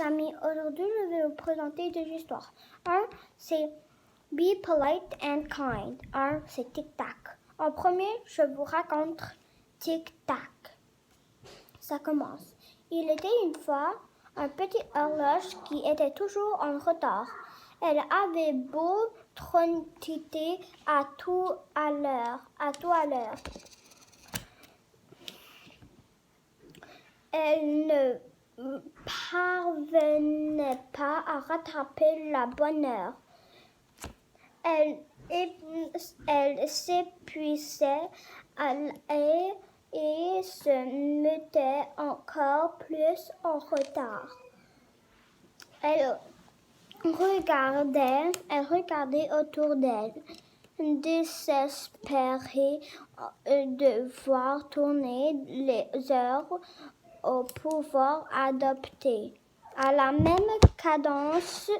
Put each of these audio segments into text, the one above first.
les amis, aujourd'hui je vais vous présenter deux histoires. Un, c'est Be Polite and Kind. Un, c'est Tic Tac. En premier, je vous raconte Tic Tac. Ça commence. Il était une fois un petit horloge qui était toujours en retard. Elle avait beau trottiner à tout à l'heure. Elle ne parvenait pas à rattraper la bonne heure. Elle s'épuisait et se mettait encore plus en retard. Elle regardait autour d'elle, désespérée de voir tourner les heures au pouvoir adopté. À la même cadence,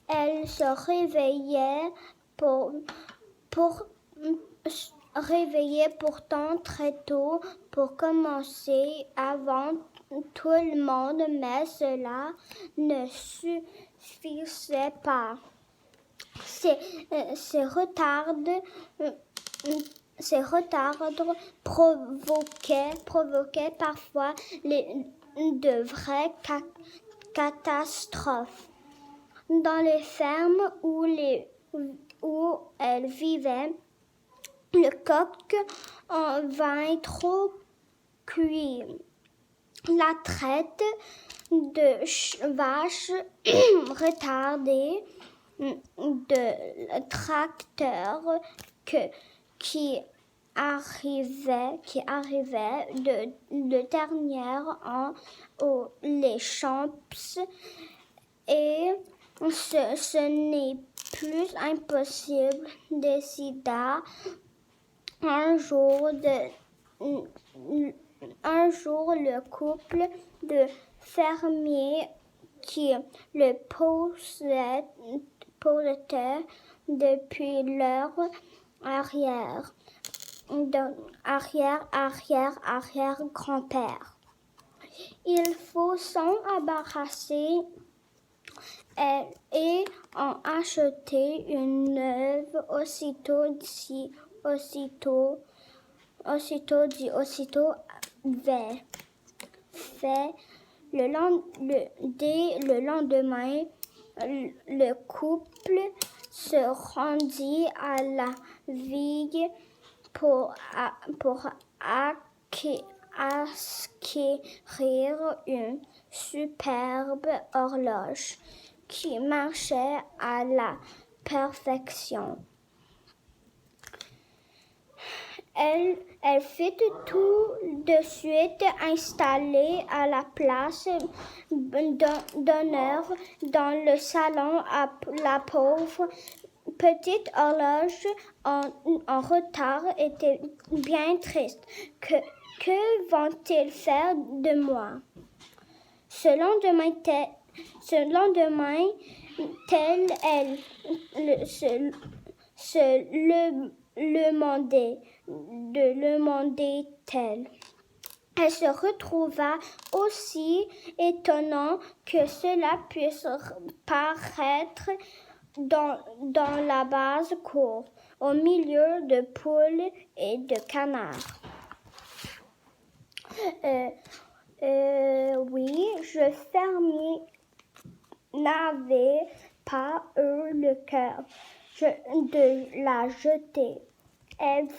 elle se réveillait pourtant très tôt pour commencer avant tout le monde, mais cela ne suffisait pas. Ces retards provoquaient parfois de vraies catastrophes. Dans les fermes où elle vivait, le coq en vin trop cuit. La traite de vaches retardée, de tracteurs qui arrivaient de dernière les champs, et ce n'est plus impossible, décida un jour le couple de fermiers qui le possédaient depuis leur arrière-grand-père. Il faut s'en embarrasser et en acheter une neuve aussitôt fait. Dès le lendemain, le couple se rendit à la ville pour acquérir une superbe horloge qui marchait à la perfection. Elle fut tout de suite installée à la place d'honneur dans le salon. La pauvre petite horloge en retard était bien triste. Que vont-ils faire de moi? Ce lendemain, elle demandait-elle. Elle se retrouva aussi étonnant que cela puisse paraître dans la basse-cour, au milieu de poules et de canards. Oui, je fermier n'avais pas eu le cœur de la jeter. Elle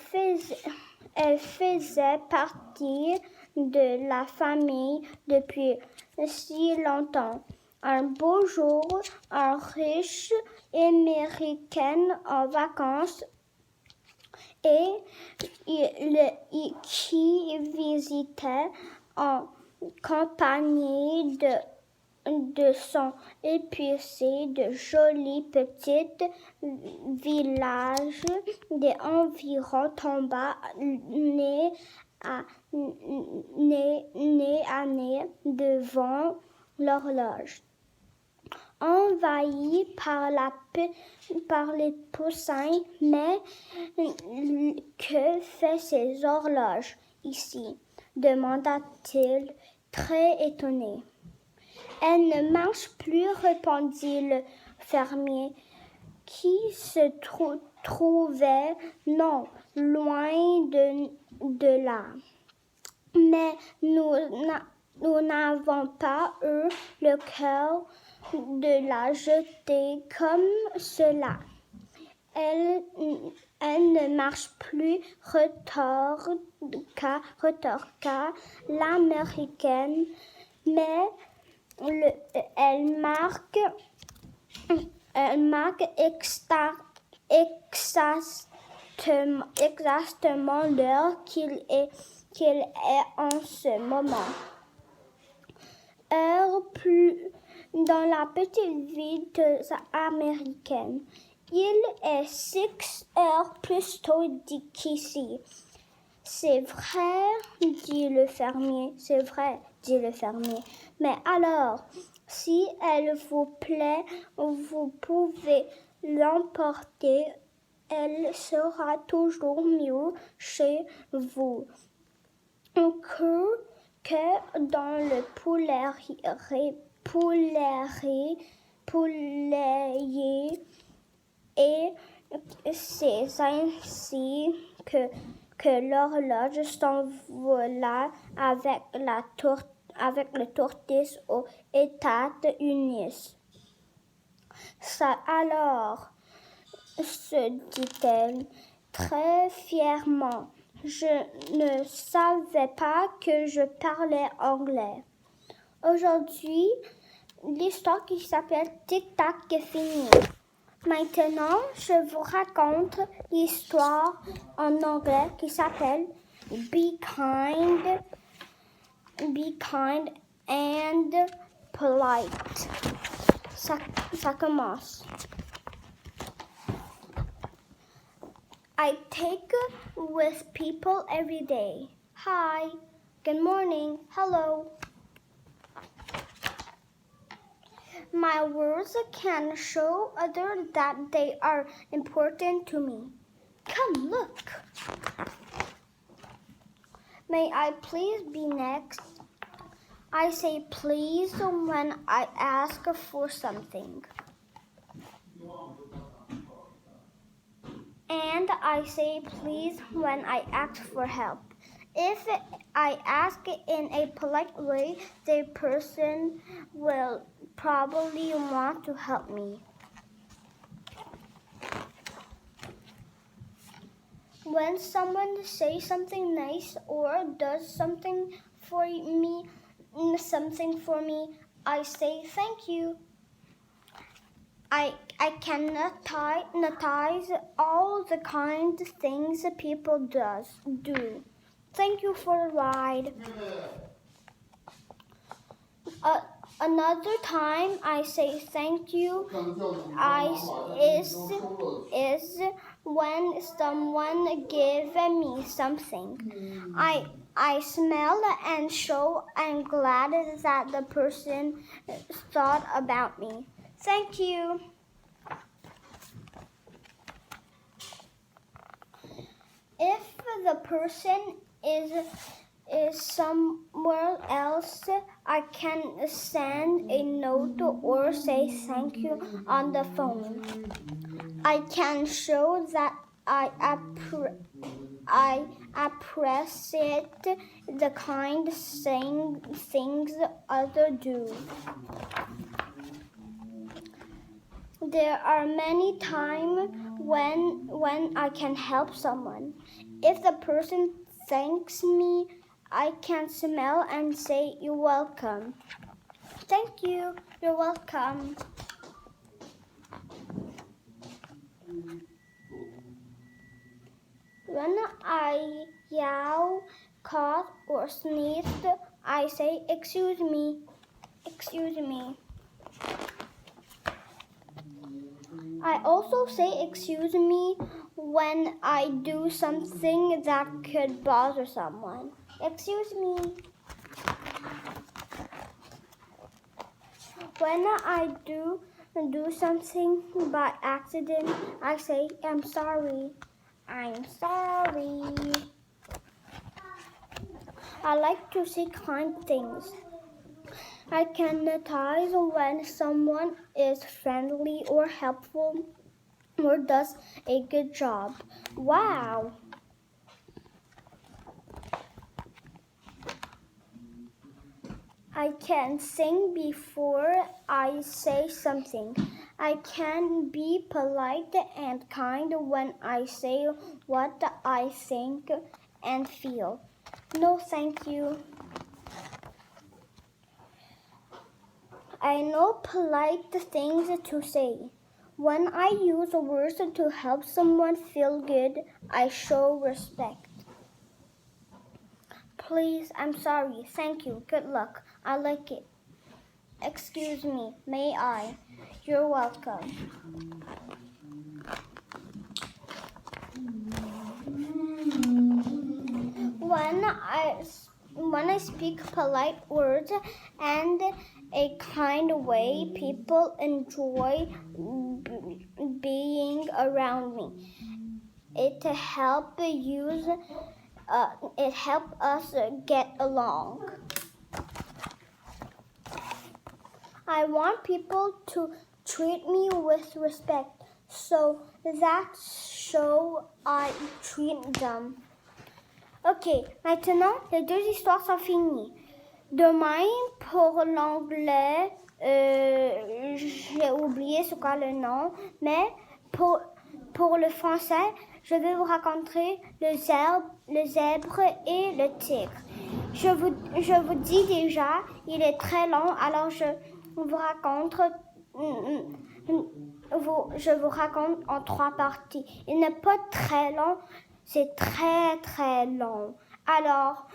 faisait partie de la famille depuis si longtemps. Un beau jour, un riche Américain en vacances qui visitait en compagnie de son épuisé de joli petit village d'environ tomba nez à nez devant l'horloge. Envahi par les poussins, mais que fait ces horloges ici? Demanda-t-il, très étonné. Elle ne marche plus, répondit le fermier, qui se trouvait non loin de là. Mais nous n'avons pas eu le cœur de la jeter comme cela. Elle ne marche plus, retorqua l'Américaine, mais elle marque exactement l'heure qu'il est en ce moment. Heure plus dans la petite ville américaine. Il est 6 heures plus tôt qu'ici. C'est vrai, dit le fermier. C'est vrai, dit le fermier. Mais alors, si elle vous plaît, vous pouvez l'emporter. Elle sera toujours mieux chez vous que dans le poulailler. Et c'est ainsi que l'horloge s'envola avec le tortoise aux États-Unis. Ça alors, se dit-elle très fièrement, je ne savais pas que je parlais anglais. Aujourd'hui, l'histoire qui s'appelle Tic Tac est finie. Maintenant, je vous raconte l'histoire en anglais qui s'appelle Be kind and polite. Ça commence. I take with people every day. Hi, good morning, hello. My words can show others that they are important to me. Come look. May I please be next? I say please when I ask for something. And I say please when I ask for help. If I ask in a polite way, the person will probably want to help me. When someone says something nice or does something for me, I say thank you. I can notice all the kind things people do. Thank you for the ride. Another time I say thank you is when someone gives me something. I smell and show I'm glad that the person thought about me. Thank you. If the person is somewhere else, I can send a note or say thank you on the phone. I can show that I appreciate the kind things others do. There are many times when I can help someone. If the person thanks me, I can smile and say, "You're welcome." Thank you. You're welcome. When I yell, cough, or sneeze, I say, "Excuse me. Excuse me." I also say excuse me when I do something that could bother someone. Excuse me. When I do something by accident, I say, "I'm sorry. I'm sorry." I like to say kind things. I can notice when someone is friendly or helpful or does a good job. Wow! I can sing before I say something. I can be polite and kind when I say what I think and feel. No, thank you. I know polite things to say. When I use words to help someone feel good, I show respect. Please, I'm sorry. Thank you. Good luck. I like it. Excuse me. May I? You're welcome. When I speak polite words and a kind way, people enjoy being around me. It helps us get along. I want people to treat me with respect, so that's how I treat them. Ok, maintenant, les 2 histoires sont finies. Demain, pour l'anglais, j'ai oublié c'est quoi le nom, mais pour le français, je vais vous raconter le zèbre et le tigre. Je vous dis déjà, il est très long, alors je vous raconte en 3 parties. Il n'est pas très long, c'est très très long. Alors,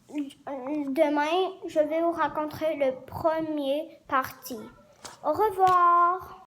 demain, je vais vous raconter le premier partie. Au revoir!